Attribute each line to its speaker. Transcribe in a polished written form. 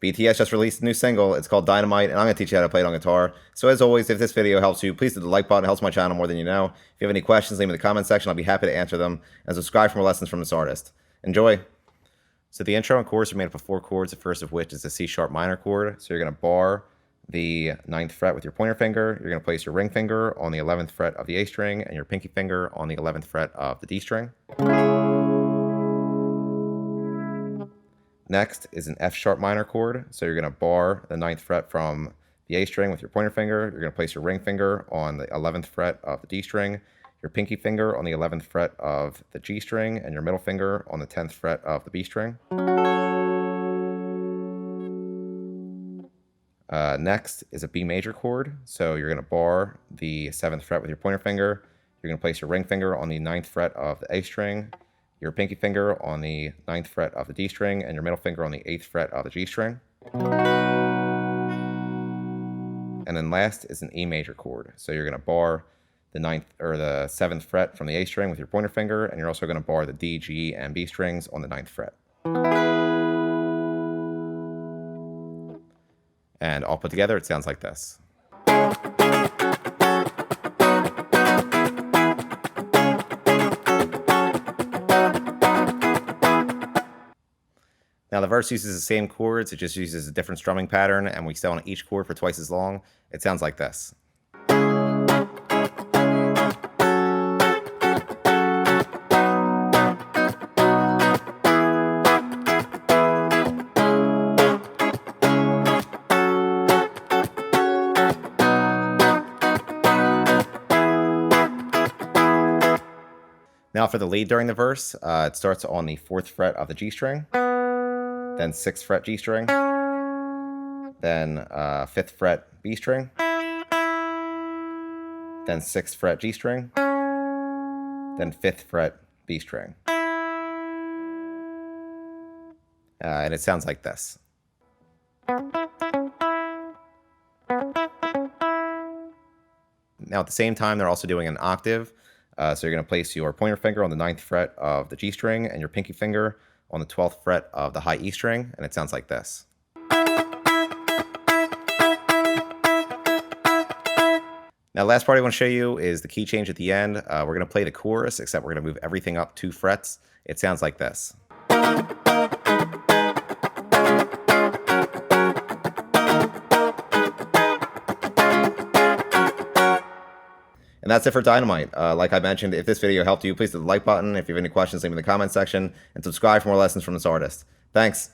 Speaker 1: BTS just released a new single. It's called Dynamite, and I'm going to teach you how to play it on guitar. So as always, if this video helps you, please hit the like button. It helps my channel more than you know. If you have any questions, leave them in the comment section. I'll be happy to answer them. And subscribe for more lessons from this artist. Enjoy! So the intro and chorus are made up of 4 chords, the first of which is the C sharp minor chord. So you're going to bar the 9th fret with your pointer finger. You're going to place your ring finger on the 11th fret of the A string and your pinky finger on the 11th fret of the D string. Next is an F sharp minor chord. So you're going to bar the 9th fret from the A string with your pointer finger. You're going to place your ring finger on the 11th fret of the D string, your pinky finger on the 11th fret of the G string, and your middle finger on the 10th fret of the B string. Next is a B major chord. So you're going to bar the 7th fret with your pointer finger. You're going to place your ring finger on the 9th fret of the A string, your pinky finger on the 9th fret of the D string, and your middle finger on the 8th fret of the G string. And then last is an E major chord. So you're going to bar the 9th or the 7th fret from the A string with your pointer finger, and you're also going to bar the D, G, and B strings on the 9th fret. And all put together, it sounds like this. Now the verse uses the same chords, it just uses a different strumming pattern, and we stay on each chord for twice as long. It sounds like this. Now for the lead during the verse, it starts on the 4th fret of the G string, then 6th fret G string, then 5th fret B string, then 6th fret G string, then 5th fret B string. And it sounds like this. Now at the same time, they're also doing an octave. So you're going to place your pointer finger on the 9th fret of the G string and your pinky finger on the 12th fret of the high E string, and it sounds like this. Now, last part I want to show you is the key change at the end. We're going to play the chorus, except we're going to move everything up 2 frets. It sounds like this. And that's it for Dynamite. Like I mentioned, if this video helped you, please hit the like button. If you have any questions, leave them in the comment section. And subscribe for more lessons from this artist. Thanks.